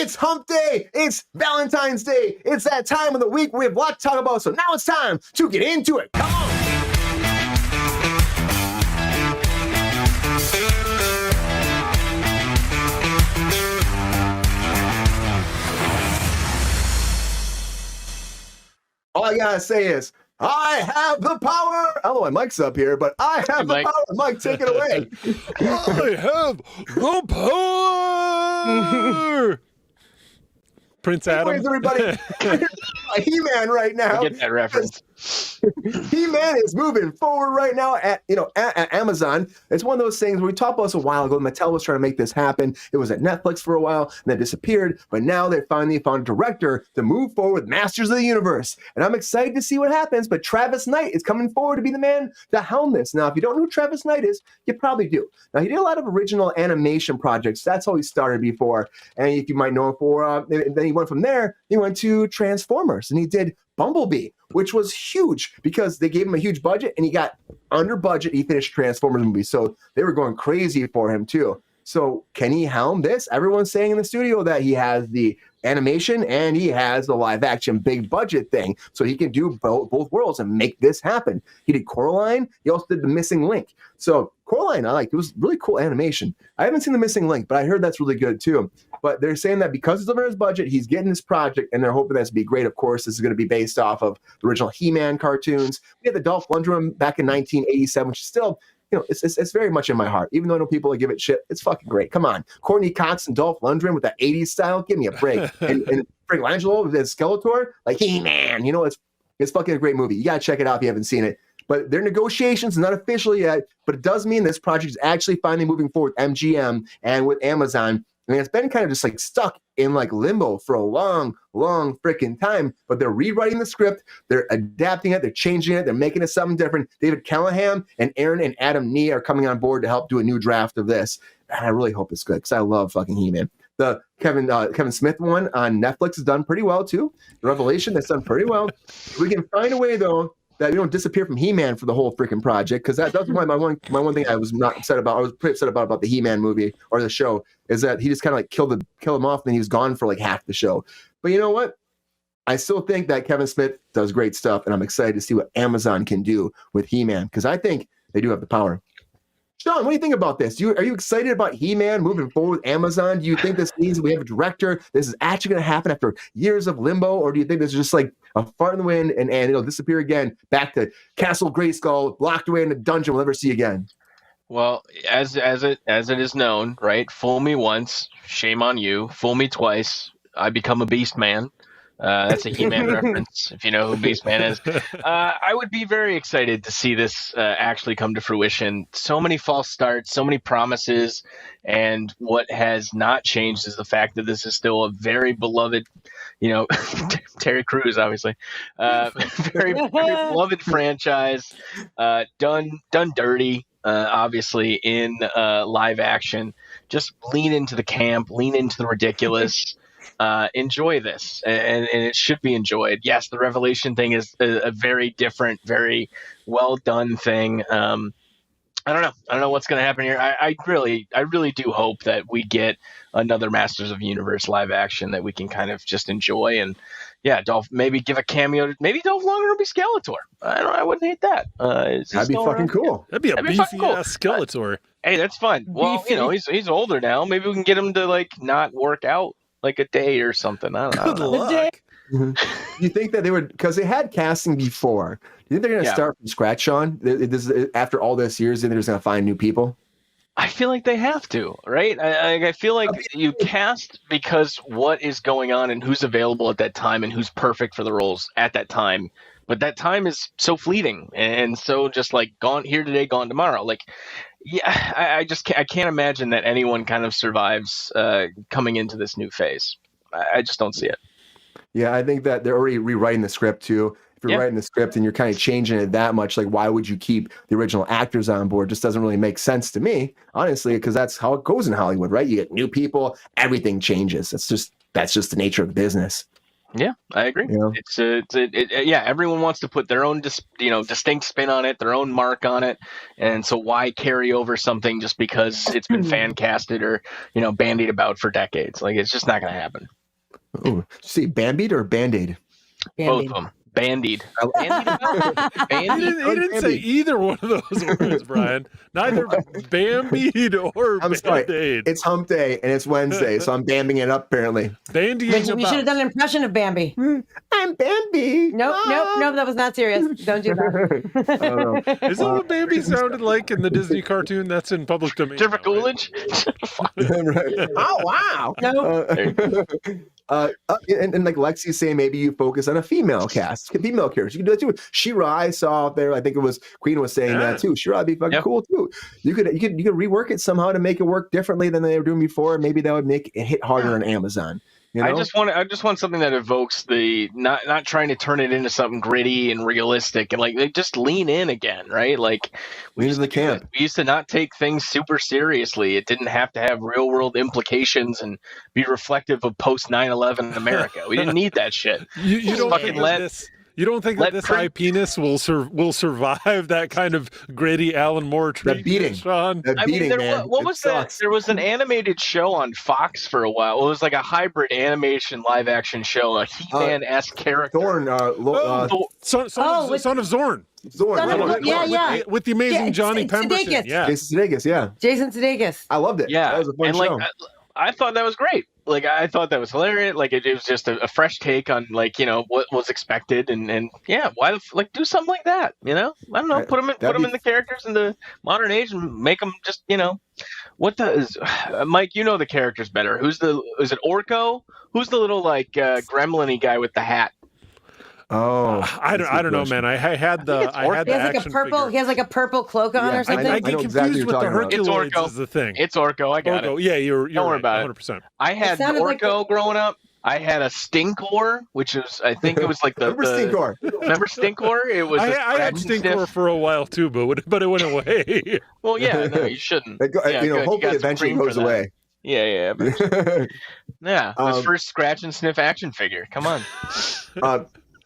It's hump day. It's Valentine's Day. It's that time of the week we have a lot to talk about. So now it's time to get into it. Come on. All I gotta say is, I have the power. I don't know why Mike's up here, but I have the power. Mike, take it away. I have the power. Prince Adam. Anyways, everybody, He-Man right now. I get that reference. He-Man is moving forward right now at Amazon. It's one of those things where we talked about this a while ago. Mattel was trying to make this happen. It was at Netflix for a while and then disappeared. But now they finally found a director to move forward with Masters of the Universe. And I'm excited to see what happens. But Travis Knight is coming forward to be the man to helm this. Now, if you don't know who Travis Knight is, you probably do. Now, he did a lot of original animation projects. That's how he started before. And if you might know him for, then he went from there, he went to Transformers and he did Bumblebee, which was huge because they gave him a huge budget and he got under budget. He finished Transformers movie. So they were going crazy for him too. So can he helm this? Everyone's saying in the studio that he has the animation and he has the live action big budget thing. So he can do both worlds and make this happen. He did Coraline. He also did The Missing Link. So Coraline, I liked. It was really cool animation. I haven't seen The Missing Link, but I heard that's really good too. But they're saying that because it's under his budget, he's getting this project, and they're hoping that's to be great. Of course, this is going to be based off of the original He-Man cartoons. We had the Dolph Lundgren back in 1987, which is still, it's very much in my heart. Even though I know people that give it shit, it's fucking great. Come on. Courtney Cox and Dolph Lundgren with that 80s style, give me a break. and Frank Langelo with his Skeletor, like He-Man, it's fucking a great movie. You got to check it out if you haven't seen it. But their negotiations, not official yet, but it does mean this project is actually finally moving forward with MGM and with Amazon. I mean, it's been kind of just like stuck in like limbo for a long freaking time, but they're rewriting the script. They're adapting it. They're changing it. They're making it something different. David Callahan and Aaron and Adam Nee are coming on board to help do a new draft of this. And I really hope it's good because I love fucking He-Man. The Kevin Smith one on Netflix has done pretty well too. The Revelation, that's done pretty well. We can find a way though that we don't disappear from He-Man for the whole freaking project, because that's my one thing I was not upset about. I was pretty upset about the He-Man movie or the show, is that he just kind of like kill him off and then he was gone for like half the show. But you know what? I still think that Kevin Smith does great stuff, and I'm excited to see what Amazon can do with He-Man, because I think they do have the power. Sean, what do you think about this? Are you excited about He-Man moving forward with Amazon? Do you think this means that we have a director? This is actually going to happen after years of limbo, or do you think this is just like a fart in the wind and it'll disappear again, back to Castle Grayskull, locked away in a dungeon we'll never see again? Well, as it is known, right? Fool me once, shame on you. Fool me twice, I become a beast man. That's a He-Man reference, if you know who Beastman is. I would be very excited to see this actually come to fruition. So many false starts, so many promises, and what has not changed is the fact that this is still a very beloved, Terry Crews, obviously, very beloved franchise, done dirty, obviously, in live action. Just lean into the camp, lean into the ridiculous. Enjoy this, and it should be enjoyed. Yes, the Revelation thing is a very different, very well done thing. I don't know what's going to happen here. I really do hope that we get another Masters of the Universe live action that we can kind of just enjoy. And yeah, Dolph, maybe give a cameo. Maybe Dolph Lundgren will be Skeletor. I wouldn't hate that. That'd be fucking cool. That'd be a beefy ass Skeletor. Hey, that's fun. Well, he's older now. Maybe we can get him to like not work out like a day or something. I don't know. Good luck. You think that they would, because they had casting before, do you think they're going to start from scratch, Sean? After all this years, they're just going to find new people? I feel like they have to, right? I feel like you cast because what is going on and who's available at that time and who's perfect for the roles at that time. But that time is so fleeting and so just like gone here today, gone tomorrow. Like, yeah, I can't imagine that anyone kind of survives coming into this new phase. I just don't see it. Yeah, I think that they're already rewriting the script too. If you're writing the script and you're kind of changing it that much, like why would you keep the original actors on board? Just doesn't really make sense to me, honestly, because that's how it goes in Hollywood, right? You get new people, everything changes. That's just the nature of the business. Yeah, I agree. Yeah. Yeah. Everyone wants to put their own, distinct spin on it, their own mark on it, and so why carry over something just because it's been fan casted or bandied about for decades? Like it's just not going to happen. Oh, see, Band-Aid or Band-Aid? Both of them. Bandied. He didn't say either one of those words, Brian. Neither Bambied or I'm sorry. Band-Aid. It's hump day and it's Wednesday, so I'm bambing it up apparently. Bandying We should have done an impression of Bambi. I'm Bambi. Nope, that was not serious. Don't do that. I don't know. Is that what Bambi sounded like in the Disney cartoon? That's in public domain. Jennifer now, right? Coolidge? Right. Oh wow. No. And like Lexi's saying, maybe you focus on a female cast, female characters. You can do that too. She-Ra, I saw out there. I think it was Queen was saying that too. She-Ra would be fucking cool too. You could rework it somehow to make it work differently than they were doing before. Maybe that would make it hit harder on Amazon. You know? I just want something that evokes the not trying to turn it into something gritty and realistic and like just lean in again, right? Like lean into the camp. We used to not take things super seriously. It didn't have to have real world implications and be reflective of post 9/11 America. We didn't need that shit. You don't think that this IP-ness will survive that kind of gritty Alan Moore treatment, beating, Sean? What was that? There was an animated show on Fox for a while. It was like a hybrid animation live action show, a He-Man-esque character. Thorn, Son of Zorn. Zorn. With the amazing Johnny Pemberton. Yeah. Jason Sudeikis. I loved it. Yeah. That was a fun show. I thought that was great. Like I thought that was hilarious. Like it was just a fresh take on what was expected, and why do something like that? I don't know. Put them in the characters in the modern age and make them just Mike? You know the characters better. Is it Orko? Who's the little gremlin-y guy with the hat? Oh, I don't know, man. I had the action figure. He has like a purple cloak on or something. I get confused with the Herculoids is the thing. It's Orko. I got it. Yeah, you're Don't worry about 100%. It. I had Orko growing up. I had a Stinkor, which was I think it was like Remember Stinkor? Remember Stinkor? It was. I had Stinkor for a while too, but it went away. Well, yeah, no, you shouldn't. Hopefully eventually goes away. Yeah. His first scratch and sniff action figure. Come on.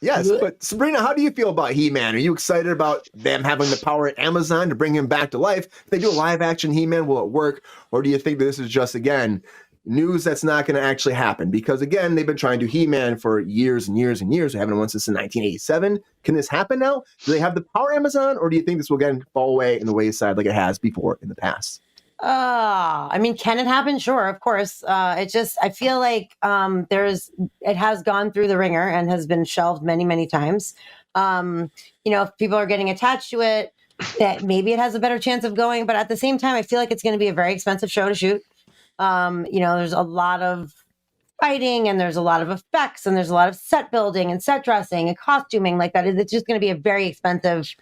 Yes, but Sabrina, how do you feel about He-Man? Are you excited about them having the power at Amazon to bring him back to life? If they do a live-action He-Man, will it work? Or do you think that this is just, again, news that's not going to actually happen? Because, again, they've been trying to do He-Man for years and years and years. They haven't done one since 1987. Can this happen now? Do they have the power Amazon? Or do you think this will, again, fall away in the wayside like it has before in the past? Can it happen? Sure, of course. I feel like it has gone through the ringer and has been shelved many, many times. If people are getting attached to it, that maybe it has a better chance of going. But at the same time, I feel like it's going to be a very expensive show to shoot. There's a lot of fighting and there's a lot of effects and there's a lot of set building and set dressing and costuming like that. It's just going to be a very expensive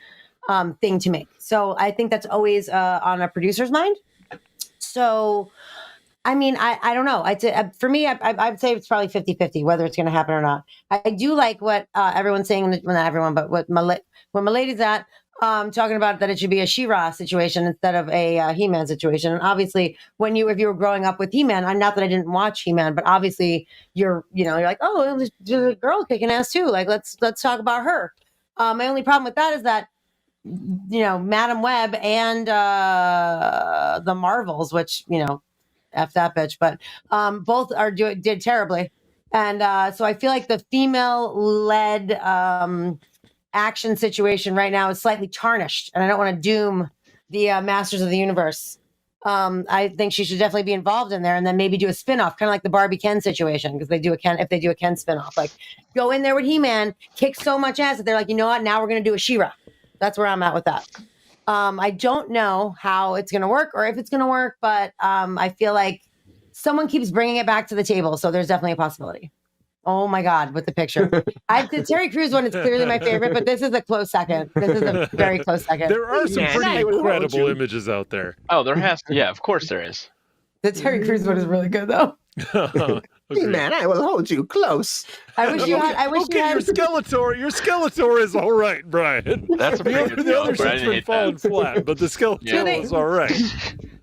thing to make. So I think that's always on a producer's mind. So, I don't know. For me, I'd say it's probably 50-50, whether it's going to happen or not. I do like what everyone's saying, well, not everyone, but what Milady's at, talking about that it should be a She-Ra situation instead of a He-Man situation. And obviously, if you were growing up with He-Man, not that I didn't watch He-Man, but obviously you're like, oh, there's a girl kicking ass too. Like, let's talk about her. My only problem with that is that Madam Web and the Marvels, which F that bitch, but both did terribly, and so I feel like the female-led action situation right now is slightly tarnished, and I don't want to doom the Masters of the Universe. I think she should definitely be involved in there, and then maybe do a spinoff, kind of like the Barbie Ken situation, because if they do a Ken spinoff, like go in there with He-Man, kick so much ass that they're like, you know what, now we're going to do a She-Ra. That's where I'm at with that. I don't know how it's going to work or if it's going to work, but I feel like someone keeps bringing it back to the table. So there's definitely a possibility. Oh my God, with the picture. The Terry Crews one is clearly my favorite, but this is a close second. This is a very close second. There are some pretty incredible images out there. Oh, there has to. Yeah, of course there is. The Terry Crews one is really good though. Hey man, I will hold you close. I wish you had. Your Skeletor. Your Skeletor is all right, Brian. That's a pretty good The other shit's been falling flat, but the Skeletor is all right.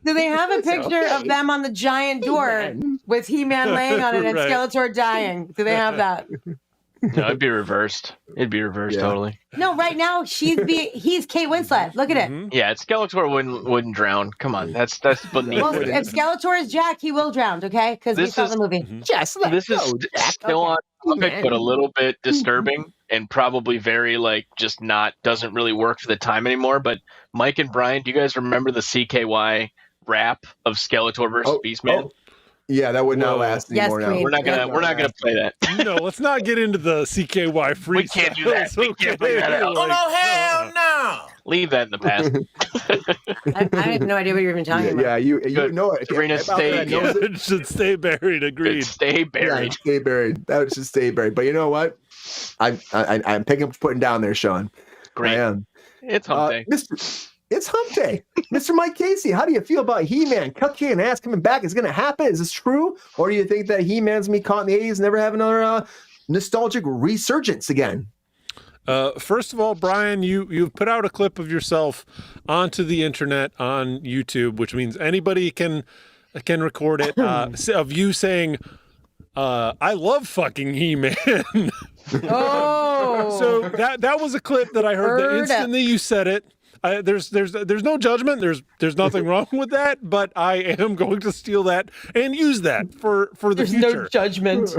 Do they have a picture of them on the giant door with He-Man laying on it and Skeletor dying? Do they have that? No, it'd be reversed. It'd be reversed totally. No, right now he's Kate Winslet. Look at it. Yeah, Skeletor wouldn't drown. Come on, that's beneath. Well, if Skeletor is Jack, he will drown. Okay, because we saw the movie. Just let This is go, Jack. still on topic, Man. but a little bit disturbing and probably very just doesn't really work for the time anymore. But Mike and Brian, do you guys remember the CKY rap of Skeletor versus Beastman? Oh. Yeah, that would not last anymore. Yes, now. We're not gonna play that. No, let's not get into the CKY freestyle. We can't do that. We can't bring that out. Oh no, hell no! Leave that in the past. I have no idea what you're even talking about. Yeah, you know it. Sabrina, It should stay buried. Agreed. Stay buried. Yeah, stay buried. That should stay buried. But you know what? I'm picking up putting down there, Sean. Great. I am. It's hump day. It's hump day. Mr. Mike Casey, how do you feel about He-Man? Cupcake ass coming back is going to happen. Is this true? Or do you think that He-Man's going to be caught in the 80s and never have another nostalgic resurgence again? First of all, Brian, you've put out a clip of yourself onto the internet on YouTube, which means anybody can record it, of you saying, I love fucking He-Man. Oh. So that was a clip that I heard the instantly you said it. There's no judgment. There's nothing wrong with that, but I am going to steal that and use that for the future. There's no judgment.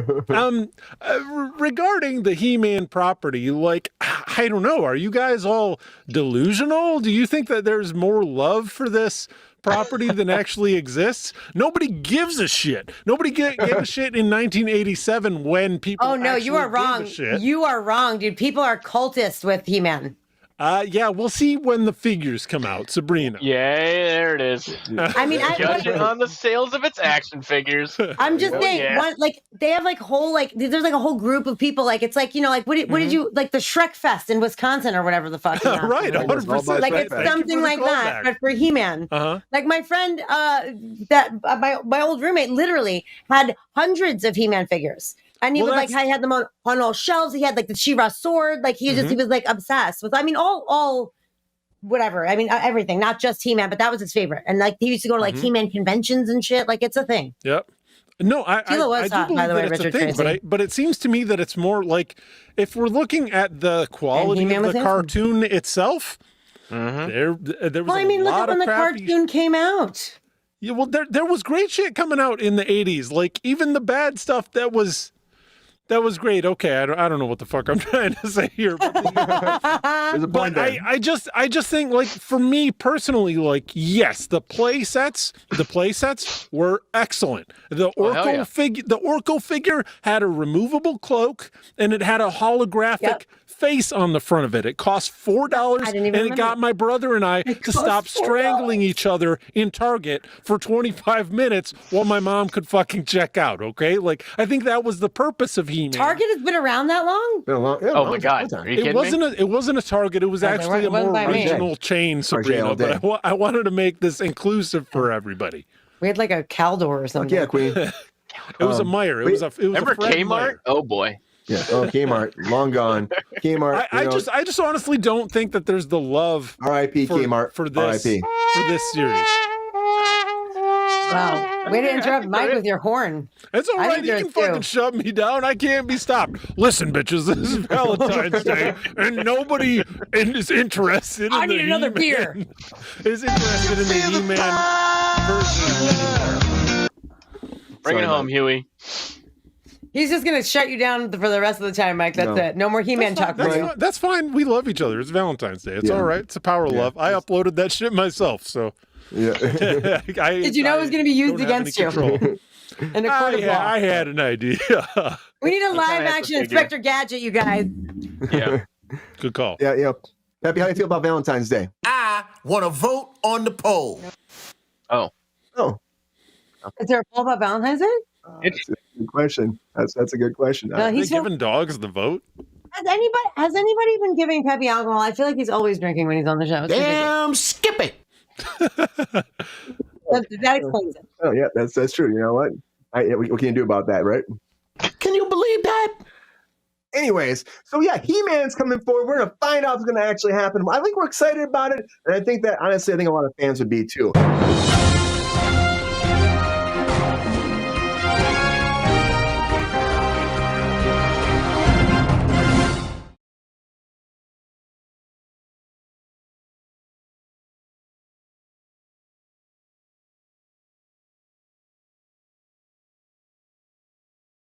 Regarding the He-Man property, I don't know. Are you guys all delusional? Do you think that there's more love for this property than actually exists? Nobody gives a shit. Nobody gave a shit in 1987 when people. Oh no, you are wrong. You are wrong, dude. People are cultists with He-Man. Yeah, we'll see when the figures come out, Sabrina. Yeah, there it is. I mean, Judging on the sales of its action figures. I'm just saying, they have whole there's a whole group of people. It's what did you like the Shrek Fest in Wisconsin or whatever the fuck? Right, 100%. It's something like that, but for He-Man. Like my friend, my old roommate, literally had hundreds of He-Man figures. And he I had them on all shelves. He had the She-Ra sword. He was obsessed with, all whatever. Everything, not just He-Man, but that was his favorite. And he used to go to He-Man conventions and shit. It's a thing. Yep. No, I do believe that it's a thing, but it seems to me that it's more if we're looking at the quality of the cartoon itself, there was a lot look at when the cartoon came out. Yeah, well, there was great shit coming out in the 80s. Even the bad stuff that was great. Okay, I don't know what the fuck I'm trying to say here. But I just think for me personally, yes, the play sets were excellent. The Orko figure had a removable cloak and it had a holographic face on the front of it. It cost $4 and it got my brother and I to stop strangling each other in Target for 25 minutes while my mom could fucking check out. Okay, I think that was the purpose of He-Man. Target has been around that long? Oh my god! Are you kidding me? It wasn't a Target. It was actually a more original chain, Sabrina. But I wanted to make this inclusive for everybody. We had a Caldor or something. Yeah, Queen. It was a Meyer. It was remember a Fred Kmart? Meyer. Oh boy. Yeah. Oh, Kmart, long gone. Kmart. I just honestly don't think that there's the love. R.I.P. Kmart for this series. Wow. Way to interrupt Mike with your horn. It's all right. You can fucking shut me down. I can't be stopped. Listen, bitches, this is Valentine's Day, and nobody is interested in need another beer. Is interested in the He-Man version. Bring it home, Huey. He's just going to shut you down for the rest of the time, Mike. That's it. No more He-Man talk for you. That's fine. We love each other. It's Valentine's Day. It's all right. It's a power of love. I uploaded that shit myself, so... Yeah. Did you know it was going to be used against you? In a court of law. I had an idea. We need a live action Inspector Gadget, you guys. Yeah. Good call. Yeah. Peppy, how do you feel about Valentine's Day? I want to vote on the poll. Oh. Is there a poll about Valentine's Day? That's a good question. That's a good question. Are they giving dogs the vote? Has anybody been giving Peppy alcohol? I feel like he's always drinking when he's on the show. Damn, skip it. That explains it. Oh yeah, that's true. You know what? What can you do about that, right? Can you believe that? Anyways, so yeah, He-Man's coming forward. We're gonna find out what's gonna actually happen. I think we're excited about it, and I think that honestly, I think a lot of fans would be too.